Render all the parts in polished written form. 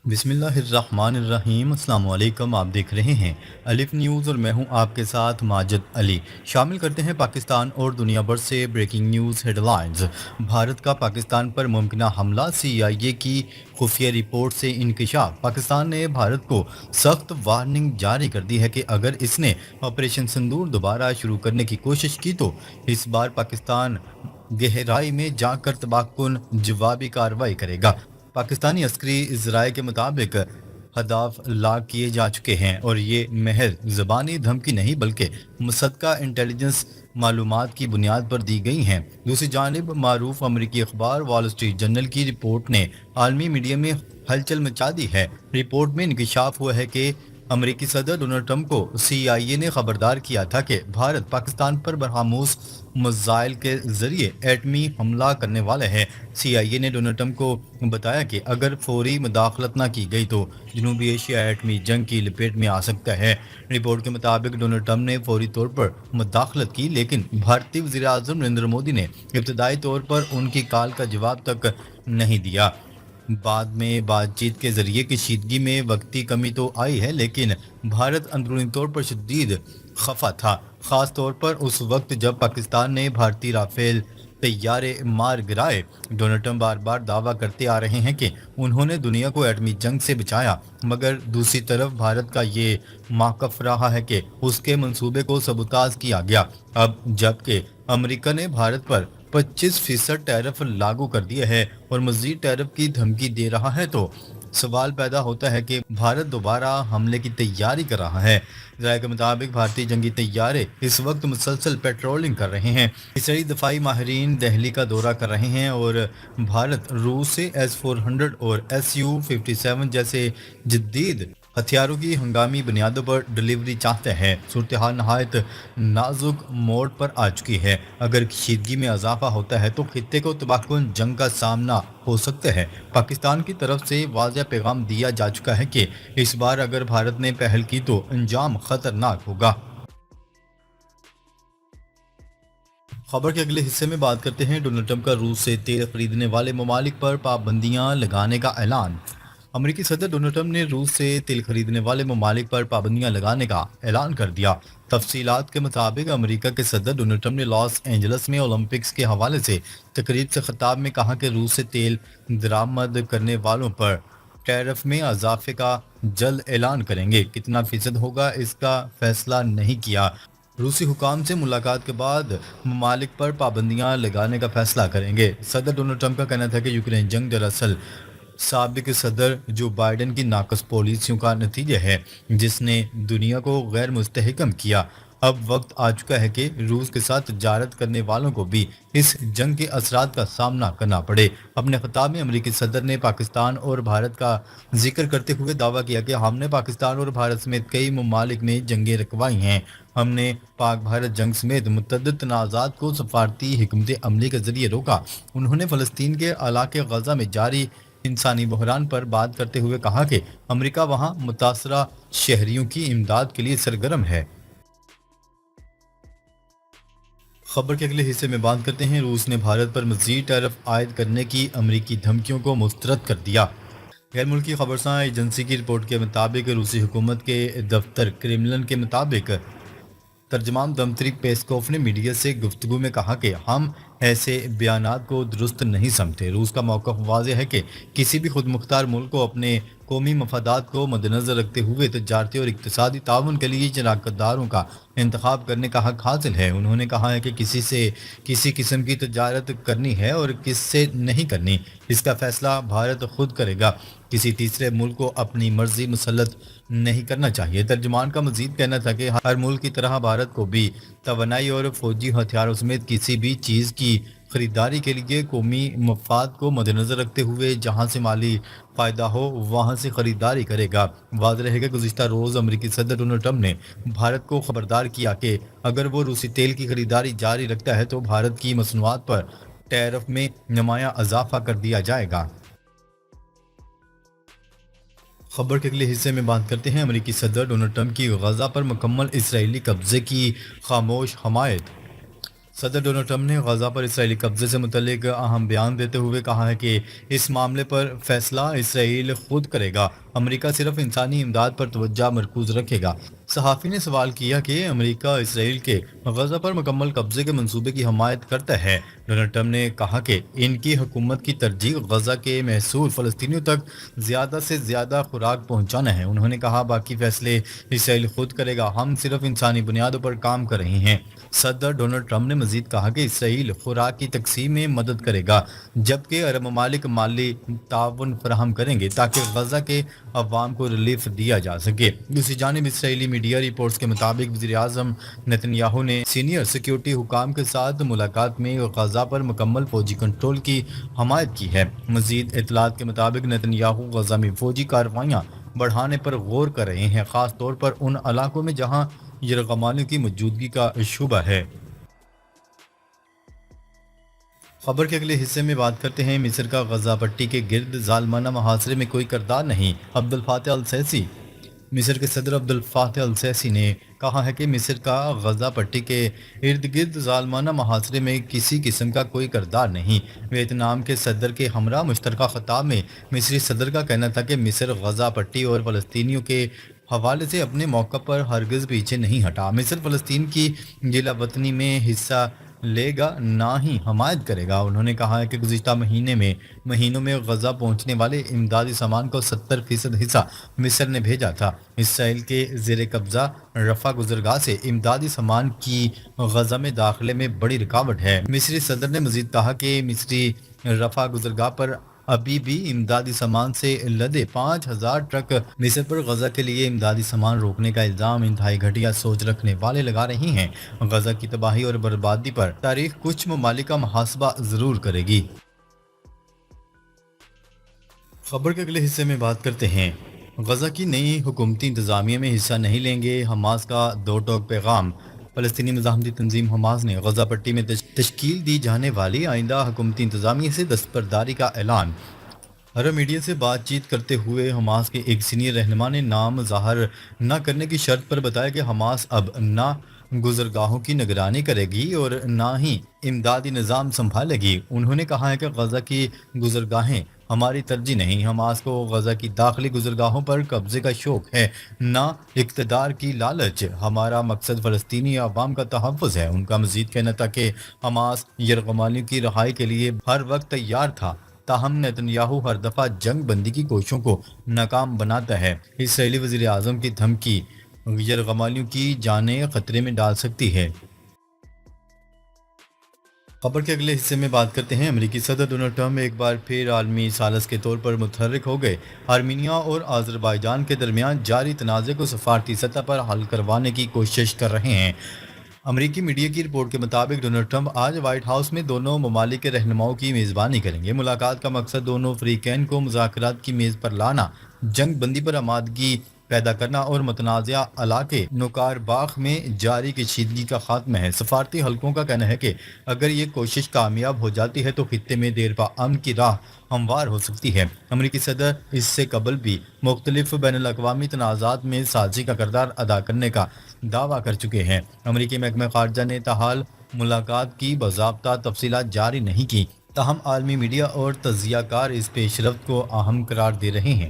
بسم اللہ الرحمن الرحیم۔ السلام علیکم، آپ دیکھ رہے ہیں الف نیوز اور میں ہوں آپ کے ساتھ ماجد علی۔ شامل کرتے ہیں پاکستان اور دنیا بھر سے breaking news headlines. Bharat کا پاکستان پر ممکنہ حملہ، CIA کی خفیہ رپورٹ سے انکشاف۔ پاکستان نے بھارت کو سخت وارننگ جاری کر دی ہے کہ اگر اس نے آپریشن سندور دوبارہ شروع کرنے کی کوشش کی تو اس بار پاکستان گہرائی میں جا کر تباہ کن جوابی کارروائی کرے گا۔ پاکستانی عسکری ذرائع کے مطابق ہدف لاک کیے جا چکے ہیں اور یہ محض زبانی دھمکی نہیں بلکہ مصدقہ انٹیلیجنس معلومات کی بنیاد پر دی گئی ہیں۔ دوسری جانب معروف امریکی اخبار وال اسٹریٹ جرنل کی رپورٹ نے عالمی میڈیا میں ہلچل مچا دی ہے۔ رپورٹ میں انکشاف ہوا ہے کہ امریکی صدر ڈونلڈ ٹرمپ کو CIA نے خبردار کیا تھا کہ بھارت پاکستان پر برہموس میزائل کے ذریعے ایٹمی حملہ کرنے والا ہے۔ CIA نے ڈونلڈ ٹرمپ کو بتایا کہ اگر فوری مداخلت نہ کی گئی تو جنوبی ایشیا ایٹمی جنگ کی لپیٹ میں آ سکتا ہے۔ رپورٹ کے مطابق ڈونلڈ ٹرمپ نے فوری طور پر مداخلت کی، لیکن بھارتی وزیر اعظم نریندر مودی نے ابتدائی طور پر ان کی کال کا جواب تک نہیں دیا۔ بعد میں بات چیت کے ذریعے کشیدگی میں وقتی کمی تو آئی ہے، لیکن بھارت اندرونی طور پر شدید خفا تھا، خاص طور پر اس وقت جب پاکستان نے بھارتی رافیل طیارے مار گرائے۔ ڈونلڈ ٹرمپ بار بار دعویٰ کرتے آ رہے ہیں کہ انہوں نے دنیا کو ایٹمی جنگ سے بچایا، مگر دوسری طرف بھارت کا یہ موقف رہا ہے کہ اس کے منصوبے کو سبوتاژ کیا گیا۔ اب جب کہ امریکہ نے بھارت پر 25% ٹیرف لاگو کر دیا ہے اور مزید ٹیرف کی دھمکی دے رہا ہے تو سوال پیدا ہوتا ہے کہ بھارت دوبارہ حملے کی تیاری کر رہا ہے۔ ذرائع کے مطابق بھارتی جنگی طیارے اس وقت مسلسل پیٹرولنگ کر رہے ہیں۔ اسرائیلی دفاعی ماہرین دہلی کا دورہ کر رہے ہیں اور بھارت روس سے S-400 اور Su-57 جیسے جدید ہتھیاروں کی ہنگامی بنیادوں پر ڈلیوری چاہتے ہیں۔ صورتحال نہایت نازک موڑ پر آ چکی ہے۔ اگر کشیدگی میں اضافہ ہوتا ہے تو خطے کو تباہ کن جنگ کا سامنا ہو سکتا ہے۔ پاکستان کی طرف سے واضح پیغام دیا جا چکا ہے کہ اس بار اگر بھارت نے پہل کی تو انجام خطرناک ہوگا۔ خبر کے اگلے حصے میں بات کرتے ہیں ڈونلڈ ٹرمپ کا روس سے تیل خریدنے والے ممالک پر پابندیاں لگانے کا اعلان۔ امریکی صدر ڈونلڈ ٹرمپ نے روس سے تیل خریدنے والے ممالک پر پابندیاں لگانے کا اعلان کر دیا۔ تفصیلات کے مطابق امریکہ کے صدر ڈونلڈ ٹرمپ نے لاس اینجلس میں اولمپکس کے حوالے سے تقریب سے خطاب میں کہا کہ روس سے تیل درآمد کرنے والوں پر ٹیرف میں اضافے کا جلد اعلان کریں گے۔ کتنا فیصد ہوگا اس کا فیصلہ نہیں کیا۔ روسی حکام سے ملاقات کے بعد ممالک پر پابندیاں لگانے کا فیصلہ کریں گے۔ صدر ڈونلڈ ٹرمپ کا کہنا تھا کہ یوکرین جنگ دراصل سابق صدر جو بائیڈن کی ناقص پالیسیوں کا نتیجہ ہے، جس نے دنیا کو غیر مستحکم کیا۔ اب وقت آ چکا ہے کہ روس کے ساتھ تجارت کرنے والوں کو بھی اس جنگ کے اثرات کا سامنا کرنا پڑے۔ اپنے خطاب میں امریکی صدر نے پاکستان اور بھارت کا ذکر کرتے ہوئے دعویٰ کیا کہ ہم نے پاکستان اور بھارت سمیت کئی ممالک میں جنگیں رکوائی ہیں۔ ہم نے پاک بھارت جنگ سمیت متعدد تنازعات کو سفارتی حکمت عملی کے ذریعے روکا۔ انہوں نے فلسطین کے علاقے غزہ میں جاری انسانی بحران پر بات کرتے ہوئے کہا کہ امریکہ وہاں متاثرہ شہریوں کی امداد کے لیے سرگرم ہے۔ خبر کے اگلے حصے میں بات کرتے ہیں روس نے بھارت پر مزید ٹیرف عائد کرنے کی امریکی دھمکیوں کو مسترد کر دیا۔ غیر ملکی خبرساں ایجنسی کی رپورٹ کے مطابق روسی حکومت کے دفتر کرملن کے مطابق ترجمان دمتری پیسکوف نے میڈیا سے گفتگو میں کہا کہ ہم ایسے بیانات کو درست نہیں سمجھتے۔ روس کا موقف واضح ہے کہ کسی بھی خود مختار ملک کو اپنے قومی مفادات کو مد نظر رکھتے ہوئے تجارتی اور اقتصادی تعاون کے لیے شراکت داروں کا انتخاب کرنے کا حق حاصل ہے۔ انہوں نے کہا ہے کہ کسی سے کسی قسم کی تجارت کرنی ہے اور کس سے نہیں کرنی، اس کا فیصلہ بھارت خود کرے گا۔ کسی تیسرے ملک کو اپنی مرضی مسلط نہیں کرنا چاہیے۔ ترجمان کا مزید کہنا تھا کہ ہر ملک کی طرح بھارت کو بھی توانائی اور فوجی ہتھیاروں سمیت کسی بھی چیز کی خریداری کے لیے قومی مفاد کو مد نظر رکھتے ہوئے جہاں سے مالی فائدہ ہو وہاں سے خریداری کرے گا۔ واضح رہے گا گزشتہ روز امریکی صدر ڈونلڈ ٹرمپ نے بھارت کو خبردار کیا کہ اگر وہ روسی تیل کی خریداری جاری رکھتا ہے تو بھارت کی مصنوعات پر ٹیرف میں نمایاں اضافہ کر دیا جائے گا۔ خبر کے اگلے حصے میں بات کرتے ہیں امریکی صدر ڈونلڈ ٹرمپ کی غزہ پر مکمل اسرائیلی قبضے کی خاموش حمایت۔ صدر ڈونلڈ ٹرمپ نے غزہ پر اسرائیلی قبضے سے متعلق اہم بیان دیتے ہوئے کہا ہے کہ اس معاملے پر فیصلہ اسرائیل خود کرے گا، امریکہ صرف انسانی امداد پر توجہ مرکوز رکھے گا۔ صحافی نے سوال کیا کہ امریکہ اسرائیل کے غزہ پر مکمل قبضے کے منصوبے کی حمایت کرتا ہے۔ ڈونلڈ ٹرمپ نے کہا کہ ان کی حکومت کی ترجیح غزہ کے محصول فلسطینیوں تک زیادہ سے زیادہ خوراک پہنچانا ہے۔ انہوں نے کہا باقی فیصلے اسرائیل خود کرے گا، ہم صرف انسانی بنیادوں پر کام کر رہے ہیں۔ صدر ڈونلڈ ٹرمپ نے مزید کہا کہ اسرائیل خوراک کی تقسیم میں مدد کرے گا، جبکہ عرب ممالک مالی تعاون فراہم کریں گے تاکہ غزہ کے عوام کو ریلیف دیا جا سکے۔ دوسری جانب اسرائیلی میڈیا رپورٹس کے مطابق وزیر اعظم نیتن یاہو نے سینئر سیکیورٹی حکام کے ساتھ ملاقات میں غزہ پر مکمل فوجی کنٹرول کی حمایت کی ہے۔ مزید اطلاعات کے مطابق نیتن یاہو غزہ میں فوجی کارروائیاں بڑھانے پر غور کر رہے ہیں، خاص طور پر ان علاقوں میں جہاں یرغمالیوں کی موجودگی کا شبہ ہے۔ خبر کے اگلے حصے میں بات کرتے ہیں مصر کا غزہ پٹی کے گرد ظالمانہ محاصرے میں کوئی کردار نہیں، عبد الفاتح السیسی۔ مصر کے صدر عبد الفاتح السیسی نے کہا ہے کہ مصر کا غزہ پٹی کے ارد گرد ظالمانہ محاصرے میں کسی قسم کا کوئی کردار نہیں۔ ویتنام کے صدر کے ہمراہ مشترکہ خطاب میں مصری صدر کا کہنا تھا کہ مصر غزہ پٹی اور فلسطینیوں کے حوالے سے اپنے موقع پر ہرگز پیچھے نہیں ہٹا۔ مصر فلسطین کی گلہ وطنی میں حصہ لے گا نہ ہی حمایت کرے گا۔ انہوں نے کہا ہے کہ گزشتہ مہینوں میں غزہ پہنچنے والے امدادی سامان کا 70% حصہ مصر نے بھیجا تھا۔ اسرائیل کے زیر قبضہ رفح گزرگاہ سے امدادی سامان کی غزہ میں داخلے میں بڑی رکاوٹ ہے۔ مصری صدر نے مزید کہا کہ مصری رفح گزرگاہ پر ابھی بھی امدادی سامان سے لدے 5000 ٹرک مصر پر غزہ کے لیے امدادی سامان روکنے کا الزام انتہائی گھٹیا سوچ رکھنے والے لگا رہی ہیں۔ غزہ کی تباہی اور بربادی پر تاریخ کچھ ممالک کا محاسبہ ضرور کرے گی۔ خبر کے اگلے حصے میں بات کرتے ہیں غزہ کی نئی حکومتی انتظامیہ میں حصہ نہیں لیں گے، حماس کا دو ٹوک پیغام۔ فلسطینی مزاحمتی تنظیم حماس نے غزہ پٹی میں تشکیل دی جانے والی آئندہ حکومتی انتظامیہ سے دستبرداری کا اعلان۔ عرب میڈیا سے بات چیت کرتے ہوئے حماس کے ایک سینئر رہنما نے نام ظاہر نہ کرنے کی شرط پر بتایا کہ حماس اب نہ گزرگاہوں کی نگرانی کرے گی اور نہ ہی امدادی نظام سنبھالے گی۔ انہوں نے کہا ہے کہ غزہ کی گزرگاہیں ہماری ترجیح نہیں، حماس کو غزہ کی داخلی گزرگاہوں پر قبضے کا شوق ہے، نہ اقتدار کی لالچ۔ ہمارا مقصد فلسطینی عوام کا تحفظ ہے۔ ان کا مزید کہنا تھا کہ حماس یرغمالیوں کی رہائی کے لیے ہر وقت تیار تھا، تاہم نیتن یاہو ہر دفعہ جنگ بندی کی کوششوں کو ناکام بناتا ہے۔ اسرائیلی وزیر اعظم کی دھمکی یرغمالیوں کی جانیں خطرے میں ڈال سکتی ہے۔ خبر کے اگلے حصے میں بات کرتے ہیں امریکی صدر ڈونلڈ ٹرمپ ایک بار پھر عالمی ثالث کے طور پر متحرک ہو گئے، آرمینیا اور آذربائیجان کے درمیان جاری تنازع کو سفارتی سطح پر حل کروانے کی کوشش کر رہے ہیں۔ امریکی میڈیا کی رپورٹ کے مطابق ڈونلڈ ٹرمپ آج وائٹ ہاؤس میں دونوں ممالک کے رہنماؤں کی میزبانی کریں گے۔ ملاقات کا مقصد دونوں فریقین کو مذاکرات کی میز پر لانا، جنگ بندی پر آمادگی پیدا کرنا اور متنازع علاقے نوکار باغ میں جاری کشیدگی کا خاتمہ ہے۔ سفارتی حلقوں کا کہنا ہے کہ اگر یہ کوشش کامیاب ہو جاتی ہے تو خطے میں دیر پا امن کی راہ ہموار ہو سکتی ہے۔ امریکی صدر اس سے قبل بھی مختلف بین الاقوامی تنازعات میں سازی کا کردار ادا کرنے کا دعویٰ کر چکے ہیں۔ امریکی محکمہ خارجہ نے تاحال ملاقات کی باضابطہ تفصیلات جاری نہیں کی، تاہم عالمی میڈیا اور تجزیہ کار اس پیش رفت کو اہم قرار دے رہے ہیں۔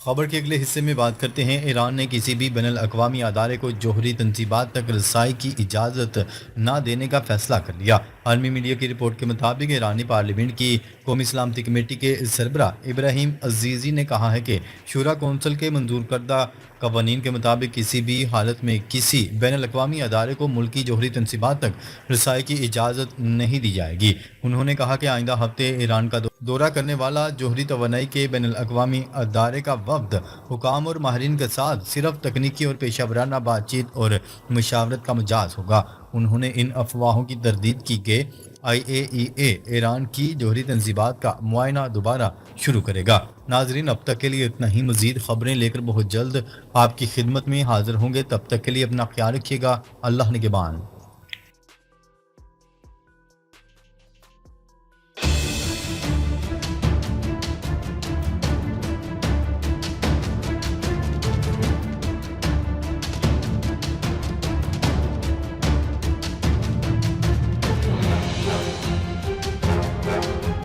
خبر کے اگلے حصے میں بات کرتے ہیں ایران نے کسی بھی بین الاقوامی ادارے کو جوہری تنصیبات تک رسائی کی اجازت نہ دینے کا فیصلہ کر لیا۔ عالمی میڈیا کی رپورٹ کے مطابق ایرانی پارلیمنٹ کی قومی سلامتی کمیٹی کے سربراہ ابراہیم عزیزی نے کہا ہے کہ شورا کونسل کے منظور کردہ قوانین کے مطابق کسی بھی حالت میں کسی بین الاقوامی ادارے کو ملکی جوہری تنصیبات تک رسائی کی اجازت نہیں دی جائے گی۔ انہوں نے کہا کہ آئندہ ہفتے ایران کا دورہ کرنے والا جوہری توانائی کے بین الاقوامی ادارے کا وفد حکام اور ماہرین کے ساتھ صرف تکنیکی اور پیشہ ورانہ بات چیت اور مشاورت کا مجاز ہوگا۔ انہوں نے ان افواہوں کی تردید کی کہ IAEA ایران کی جوہری تنصیبات کا معائنہ دوبارہ شروع کرے گا۔ ناظرین، اب تک کے لیے اتنا ہی۔ مزید خبریں لے کر بہت جلد آپ کی خدمت میں حاضر ہوں گے، تب تک کے لیے اپنا خیال رکھیے گا۔ اللہ نگہبان۔